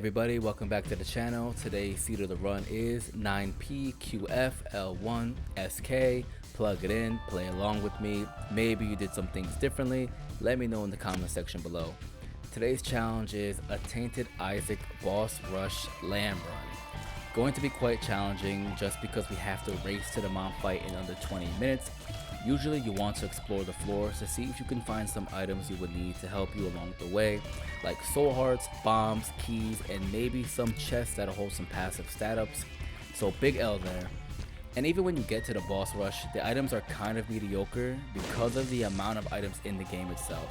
everybody, welcome back to the channel. Today's seed of the run is 9PQFL1SK. Plug it in, play along with me. Maybe you did some things differently. Let me know in the comment section below. Today's challenge is a Tainted Isaac boss rush land run. Going to be quite challenging just because we have to race to the mom fight in under 20 minutes. Usually you want to explore the floors to see if you can find some items you would need to help you along the way, like soul hearts, bombs, keys, and maybe some chests that'll hold some passive stat ups. So big L there. And even when you get to the boss rush, the items are kind of mediocre because of the amount of items in the game itself.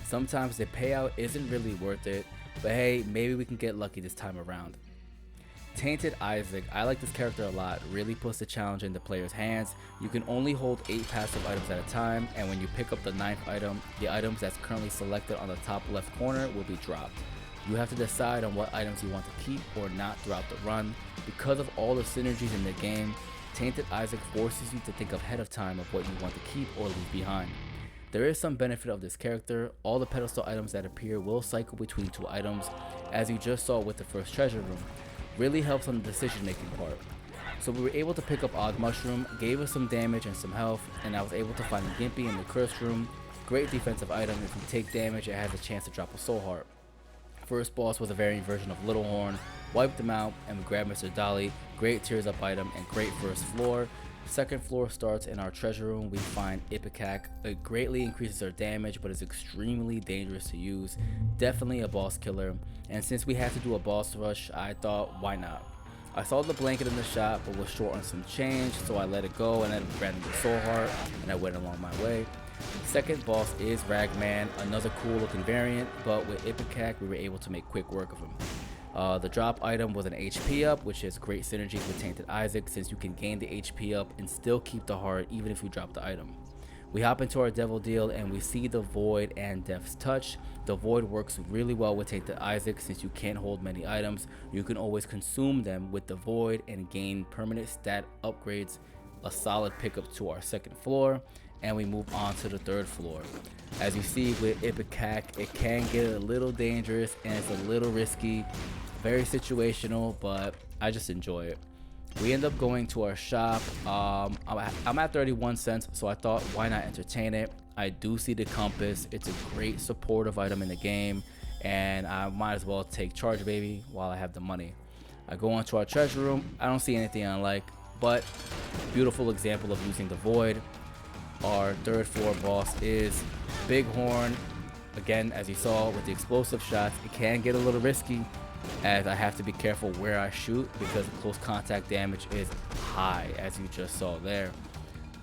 Sometimes the payout isn't really worth it, but hey, maybe we can get lucky this time around. Tainted Isaac, I like this character a lot, really puts the challenge in the player's hands. You can only hold 8 passive items at a time, and when you pick up the 9th item, the items that's currently selected on the top left corner will be dropped. You have to decide on what items you want to keep or not throughout the run. Because of all the synergies in the game, Tainted Isaac forces you to think ahead of time of what you want to keep or leave behind. There is some benefit of this character. All the pedestal items that appear will cycle between 2 items, as you just saw with the first treasure room. Really helps on the decision making part. So we were able to pick up Odd Mushroom, gave us some damage and some health, and I was able to find Gimpy in the Curse Room. Great defensive item. If you take damage, it has a chance to drop a soul heart. First boss was a variant version of Little Horn. Wiped them out and we grabbed Mr. Dolly. Great tears up item and great first floor. Second floor starts in our treasure room. We find Ipecac. It greatly increases our damage but is extremely dangerous to use. Definitely a boss killer, and since we had to do a boss rush, I thought why not. I saw the blanket in the shop but was short on some change, so I let it go and then grabbed the soul heart and I went along my way. Second boss is Ragman, another cool looking variant, but with Ipecac we were able to make quick work of him. The drop item was an HP up, which is great synergy with Tainted Isaac since you can gain the HP up and still keep the heart even if you drop the item. We hop into our devil deal and we see the Void and Death's Touch. The Void works really well with Tainted Isaac since you can't hold many items. You can always consume them with the Void and gain permanent stat upgrades. A solid pickup to our second floor, and we move on to the third floor. As you see with Ipecac, it can get a little dangerous and it's a little risky, very situational, but I just enjoy it. We end up going to our shop. I'm at 31 cents, so I thought why not entertain it. I do see the compass. It's a great supportive item in the game, and I might as well take charge baby while I have the money. I go into our treasure room. I don't see anything I like, but beautiful example of using the Void. Our third floor boss is Bighorn. Again, as you saw with the explosive shots, it can get a little risky as I have to be careful where I shoot because the close contact damage is high, as you just saw there.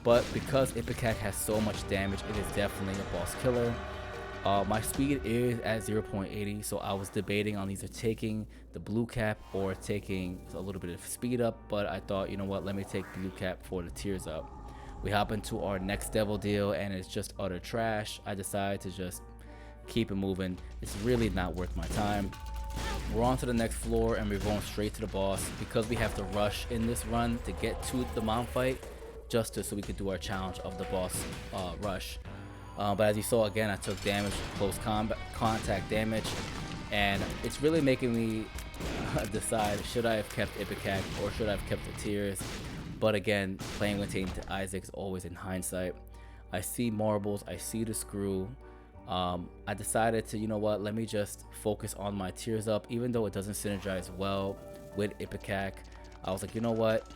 But because Ipecac has so much damage, it is definitely a boss killer. My speed is at 0.80, so I was debating on either taking the blue cap or taking a little bit of speed up, but I thought, you know what, let me take blue cap for the tears up. We hop into our next devil deal and it's just utter trash. I decided to just keep it moving. It's really not worth my time. We're on to the next floor and we're going straight to the boss because we have to rush in this run to get to the mom fight just so we could do our challenge of the boss rush. But as you saw, again, I took damage, close contact damage, and it's really making me decide, should I have kept Ipecac or should I have kept the tears? But again, playing with Tainted Isaac is always in hindsight. I see marbles, I see the screw. I decided to, you know what, let me just focus on my tears up, even though it doesn't synergize well with Ipecac. I was like, you know what,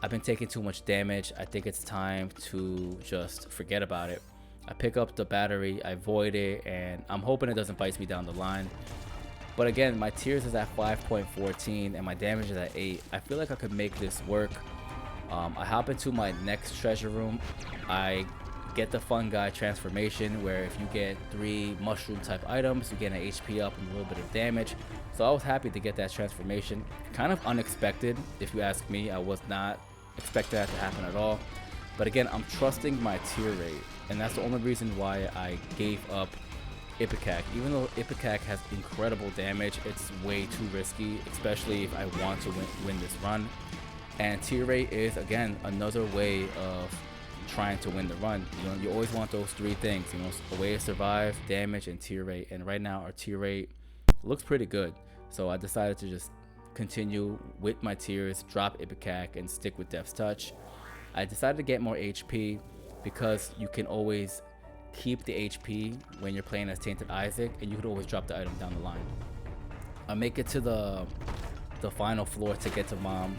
I've been taking too much damage. I think it's time to just forget about it. I pick up the battery, I void it, and I'm hoping it doesn't bite me down the line. But again, my tears is at 5.14 and my damage is at 8. I feel like I could make this work. I hop into my next treasure room. I get the Fun Guy transformation where if you get 3 mushroom type items, you get an HP up and a little bit of damage. So I was happy to get that transformation. Kind of unexpected, if you ask me. I was not expecting that to happen at all. But again, I'm trusting my tier rate, and that's the only reason why I gave up Ipecac. Even though Ipecac has incredible damage, it's way too risky, especially if I want to win this run. And tier rate is, again, another way of trying to win the run. You know, you always want those 3 things, you know, a way to survive, damage, and tier rate. And right now our tier rate looks pretty good. So I decided to just continue with my tiers, drop Ipecac, and stick with Death's Touch. I decided to get more HP because you can always keep the HP when you're playing as Tainted Isaac, and you could always drop the item down the line. I make it to the final floor to get to Mom,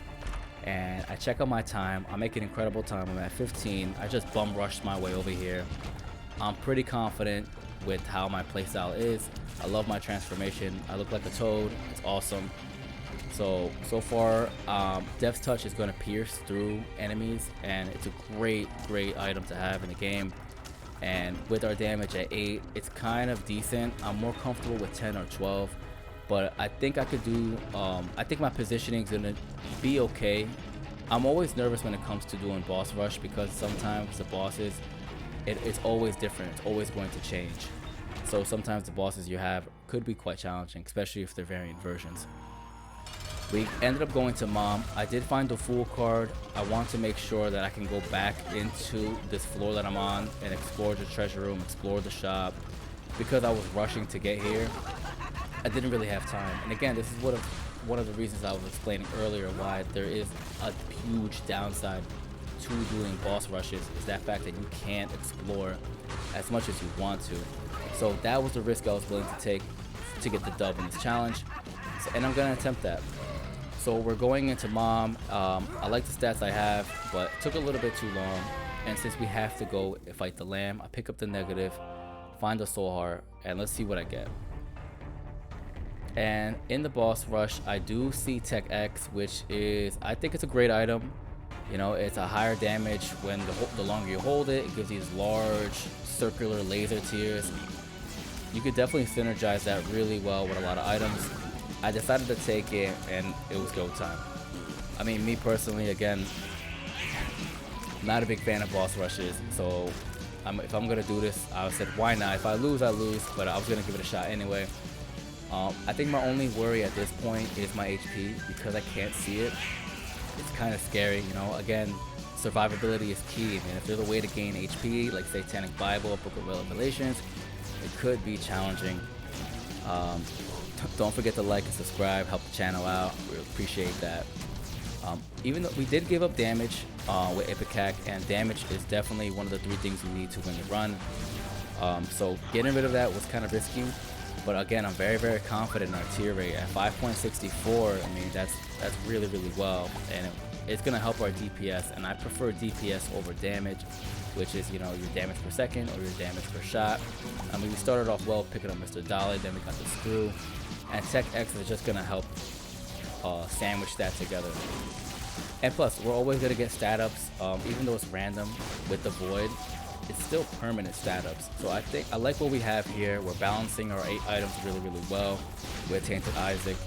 and I check out my time. I make an incredible time. I'm at 15. I just bum rushed my way over here. I'm pretty confident with how my playstyle is. I love my transformation. I look like a toad. It's awesome. So far, Death's Touch is going to pierce through enemies, and it's a great item to have in the game. And with our damage at 8, it's kind of decent. I'm more comfortable with 10 or 12, but I think I could do, I think my positioning is going to be okay. I'm always nervous when it comes to doing boss rush because sometimes the bosses, it's always different. It's always going to change. So sometimes the bosses you have could be quite challenging, especially if they're variant versions. We ended up going to Mom. I did find the Fool card. I want to make sure that I can go back into this floor that I'm on and explore the treasure room, explore the shop. Because I was rushing to get here, I didn't really have time. And again, this is one of the reasons I was explaining earlier why there is a huge downside to doing boss rushes, is that fact that you can't explore as much as you want to. So that was the risk I was willing to take to get the dub in this challenge. And I'm going to attempt that. So we're going into Mom. I like the stats I have, but it took a little bit too long. And since we have to go fight the lamb, I pick up the negative, find the soul heart, and let's see what I get. And in the boss rush, I do see Tech X, which is, I think it's a great item. You know, it's a higher damage when the longer you hold it. It gives these large circular laser tiers. You could definitely synergize that really well with a lot of items. I decided to take it, and it was go time. I mean, me personally, again, not a big fan of boss rushes, so if I'm gonna do this, I said why not? If I lose, I lose, but I was gonna give it a shot anyway. I think my only worry at this point is my HP, because I can't see it. It's kind of scary, you know. Again, survivability is key, and if there's a way to gain HP, like Satanic Bible, Book of Revelations, it could be challenging. Don't forget to like and subscribe, help the channel out. We appreciate that. Even though we did give up damage with Ipecac, and damage is definitely one of the 3 things you need to win the run. So getting rid of that was kind of risky, but again, I'm very confident in our tier rate at 5.64. I mean, that's really well, and it's gonna help our DPS, and I prefer DPS over damage, which is, you know, your damage per second or your damage per shot. I mean, we started off well picking up Mr. Dolly, then we got the Screw, and Tech X is just gonna help sandwich that together. And plus, we're always gonna get stat ups, even though it's random with the Void, it's still permanent stat ups. So I think I like what we have here. We're balancing our 8 items really well with Tainted Isaac,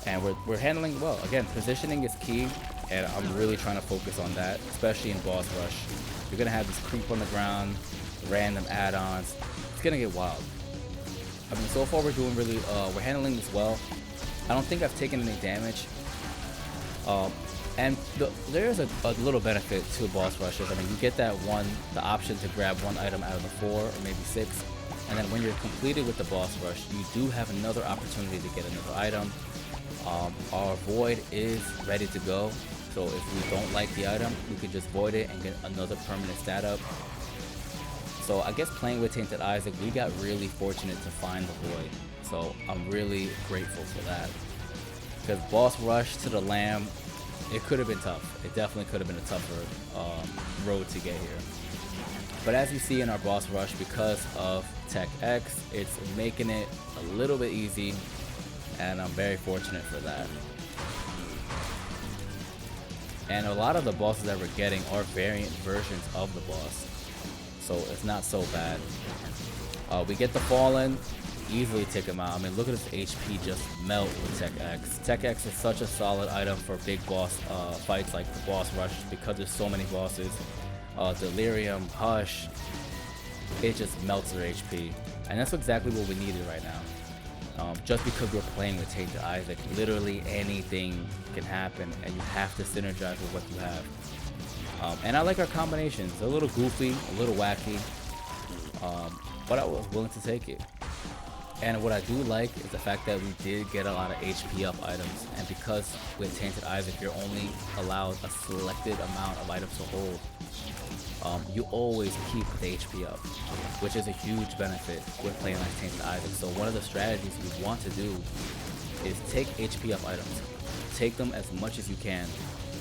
and we're handling well. Again, positioning is key, and I'm really trying to focus on that, especially in boss rush. You're gonna have this creep on the ground, random add-ons. It's gonna get wild. I mean, so far we're doing really, we're handling this well. I don't think I've taken any damage. And there's a little benefit to boss rushes. I mean, you get that the option to grab 1 item out of the 4 or maybe 6. And then when you're completed with the boss rush, you do have another opportunity to get another item. Our Void is ready to go. So if we don't like the item, we can just void it and get another permanent stat up. So I guess playing with Tainted Isaac, we got really fortunate to find the Void. So I'm really grateful for that. Because boss rush to the lamb, it could have been tough. It definitely could have been a tougher road to get here. But as you see in our boss rush, because of Tech X, it's making it a little bit easy, and I'm very fortunate for that. And a lot of the bosses that we're getting are variant versions of the boss, so it's not so bad. We get the Fallen, easily take him out. I mean, look at his HP just melt with Tech X. Tech X is such a solid item for big boss fights like the boss rush, because there's so many bosses. Delirium, Hush, it just melts their HP, and that's exactly what we needed right now. Just because we're playing with Tainted Isaac, literally anything can happen, and you have to synergize with what you have. And I like our combinations. They're a little goofy, a little wacky, but I was willing to take it. And what I do like is the fact that we did get a lot of HP up items, and because with Tainted Isaac you're only allowed a selected amount of items to hold, you always keep the HP up, which is a huge benefit with playing like Tainted Isaac. So one of the strategies you want to do is take HP up items, take them as much as you can,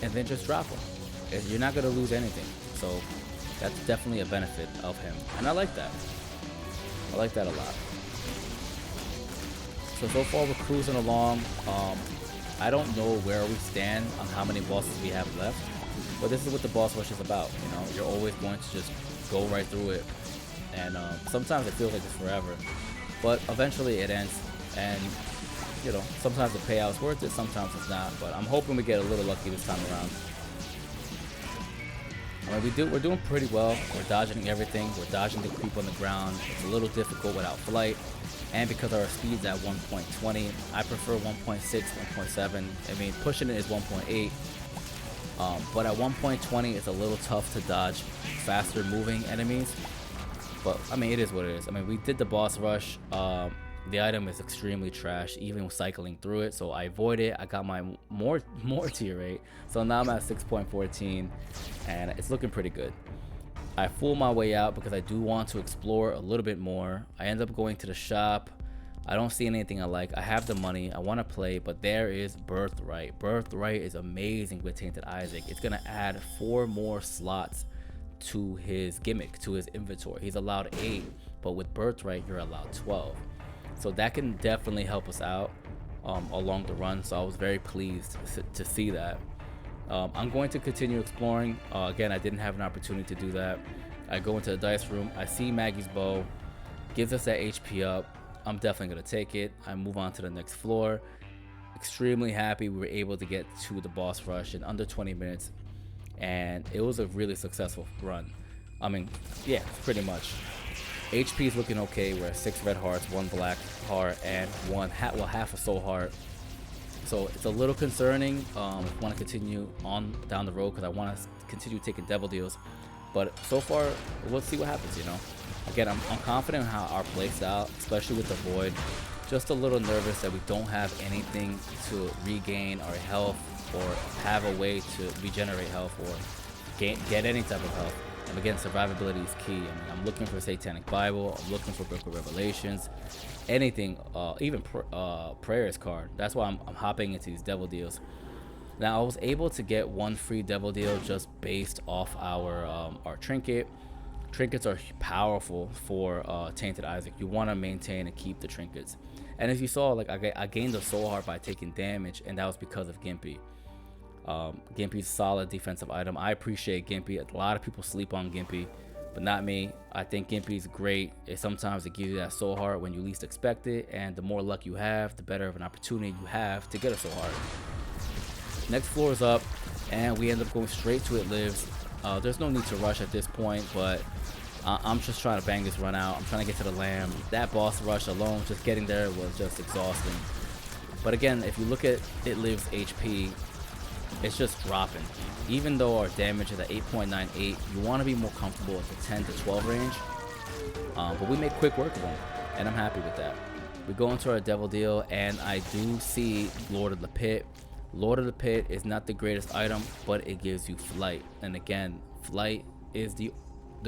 and then just drop them. You're not going to lose anything. So that's definitely a benefit of him, and I like that. I like that a lot. So far we're cruising along. I don't know where we stand on how many bosses we have left, but this is what the boss rush is about. You know, you're always going to just go right through it, and sometimes it feels like it's forever, but eventually it ends. And you know, sometimes the payout's worth it, sometimes it's not. But I'm hoping we get a little lucky this time around. I mean, we're doing pretty well. We're dodging everything. We're dodging the creep on the ground. It's a little difficult without flight. And because our speed's at 1.20, I prefer 1.6, 1.7. I mean, pushing it is 1.8. But at 1.20, it's a little tough to dodge faster moving enemies. But, I mean, it is what it is. I mean, we did the boss rush. The item is extremely trash, even cycling through it. So I avoid it. I got my more tier 8. So now I'm at 6.14, and it's looking pretty good. I fool my way out because I do want to explore a little bit more. I end up going to the shop. I don't see anything I like. I have the money. I want to play, but there is Birthright. Birthright is amazing with Tainted Isaac. It's going to add 4 more slots to his gimmick, to his inventory. He's allowed 8, but with Birthright, you're allowed 12. So that can definitely help us out along the run. So I was very pleased to see that. I'm going to continue exploring. Again, I didn't have an opportunity to do that. I go into the dice room. I see Maggie's bow. Gives us that HP up. I'm definitely going to take it. I move on to the next floor. Extremely happy we were able to get to the boss rush in under 20 minutes. And it was a really successful run. I mean, yeah, pretty much. HP is looking okay. We're at 6 red hearts, 1 black heart, and half a soul heart. So it's a little concerning. I want to continue on down the road because I want to continue taking devil deals. But so far, we'll see what happens, you know. Again, I'm confident in how our plays out, especially with the void. Just a little nervous that we don't have anything to regain our health or have a way to regenerate health or get any type of health. And again, survivability is key. I mean, I'm looking for Satanic Bible. I'm looking for Book of Revelations. Anything, even Prayers card. That's why I'm hopping into these devil deals. Now, I was able to get 1 free devil deal just based off our trinket. Trinkets are powerful for Tainted Isaac. You want to maintain and keep the trinkets. And as you saw, like I gained a soul heart by taking damage, and that was because of Gimpy. Gimpy's a solid defensive item. I appreciate Gimpy. A lot of people sleep on Gimpy, but not me. I think Gimpy's great. Sometimes it gives you that soul heart when you least expect it, and the more luck you have, the better of an opportunity you have to get a soul heart. Next floor is up, and we end up going straight to It Lives. There's no need to rush at this point, but I'm just trying to bang this run out. I'm trying to get to the lamb. That boss rush alone, just getting there was just exhausting. But again, if you look at It Lives HP, it's just dropping. Even though our damage is at 8.98, you want to be more comfortable at the 10 to 12 range. But we make quick work of them, and I'm happy with that. We go into our devil deal, and I do see Lord of the Pit. Lord of the Pit is not the greatest item, but it gives you flight. And again, flight is the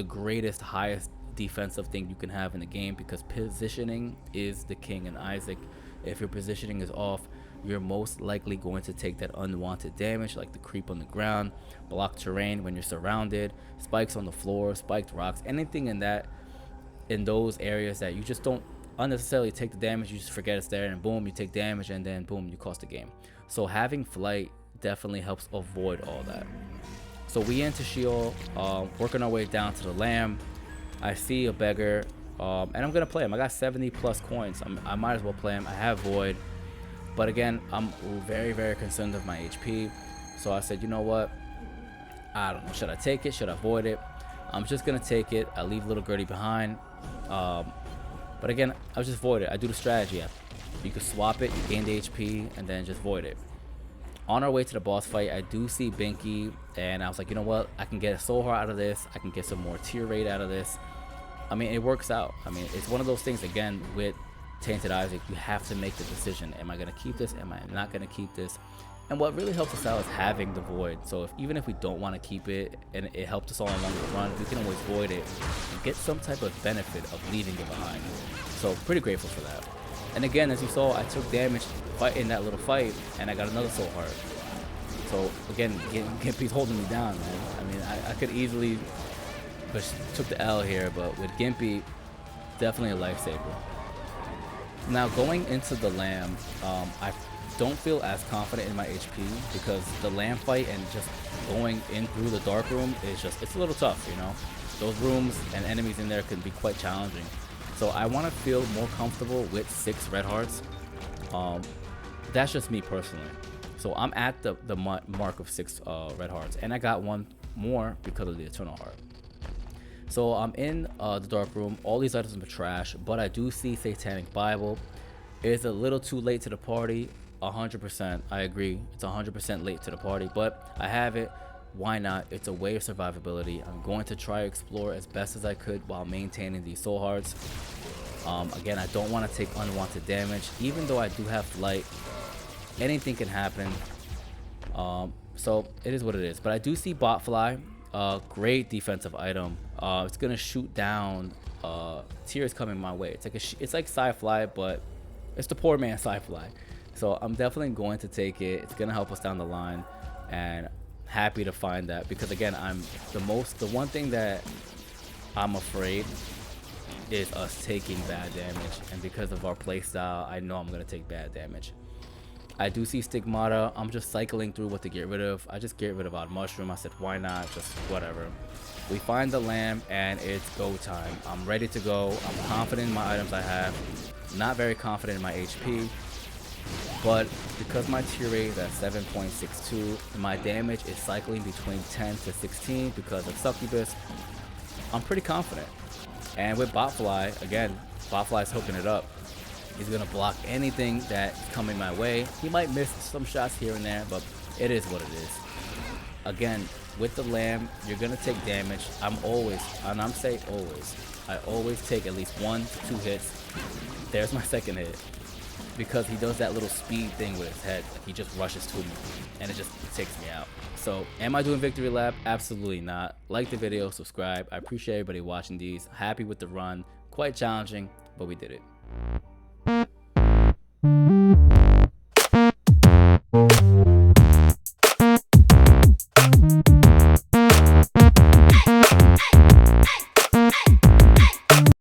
greatest, highest defensive thing you can have in the game, because positioning is the king in Isaac. If your positioning is off, you're most likely going to take that unwanted damage, like the creep on the ground, blocked terrain when you're surrounded, spikes on the floor, spiked rocks, anything in those areas that you just don't unnecessarily take the damage. You just forget it's there, and boom, you take damage, and then boom, you cost the game. So having flight definitely helps avoid all that. So we enter Sheol, working our way down to the lamb. I see a beggar, and I'm gonna play him. I got 70 plus coins. I might as well play him. I have void. But again, I'm very, very concerned of my HP. So I said, you know what? I don't know. Should I take it? Should I avoid it? I'm just going to take it. I leave little Gertie behind. But again, I'll just void it. I do the strategy. You can swap it, you gain the HP, and then just void it. On our way to the boss fight, I do see Binky, and I was like, you know what? I can get a soul heart out of this. I can get some more tier rate out of this. I mean, it works out. I mean, it's one of those things, again, with Tainted Isaac, you have to make the decision. Am I going to keep this? Am I not going to keep this? And what really helps us out is having the Void. So even if we don't want to keep it and it helped us all along the run, we can always void it and get some type of benefit of leaving it behind. So pretty grateful for that. And again, as you saw, I took damage in that little fight, and I got another Soul Heart. So again, Gimpy's holding me down, man. I mean, I could easily just took the L here, but with Gimpy, definitely a lifesaver. Now going into the Lamb, I don't feel as confident in my HP because the Lamb fight and just going in through the dark room is it's a little tough, you know. Those rooms and enemies in there can be quite challenging. So I want to feel more comfortable with 6 red hearts. That's just me personally. So I'm at the mark of 6 red hearts, and I got 1 more because of the Eternal Heart. So I'm in the dark room. All these items are trash, but I do see Satanic Bible. It's a little too late to the party. 100%, I agree. It's 100% late to the party, but I have it. Why not? It's a way of survivability. I'm going to try to explore as best as I could while maintaining these Soul Hearts. Again, I don't want to take unwanted damage. Even though I do have Flight, anything can happen. So it is what it is. But I do see Botfly. Great defensive item. It's gonna shoot down tears coming my way. It's like Psy-Fly, but it's the poor man Psy-Fly. So I'm definitely going to take it. It's gonna help us down the line, and happy to find that, because again, the one thing that I'm afraid is us taking bad damage, and because of our playstyle, I know I'm gonna take bad damage. I do see Stigmata. I'm just cycling through what to get rid of. I just get rid of Odd Mushroom. I said, why not? Just whatever. We find the Lamb, and it's go time. I'm ready to go. I'm confident in my items I have. Not very confident in my HP. But because my tier rate is at 7.62, my damage is cycling between 10 to 16 because of Succubus, I'm pretty confident. And with Botfly, again, Botfly's hooking it up. He's going to block anything that's coming my way. He might miss some shots here and there, but it is what it is. Again, with the Lamb, you're going to take damage. I always take at least 1 to 2 hits. There's my second hit. Because he does that little speed thing with his head. He just rushes to me, and it just takes me out. So, am I doing Victory Lap? Absolutely not. Like the video, subscribe. I appreciate everybody watching these. Happy with the run. Quite challenging, but we did it.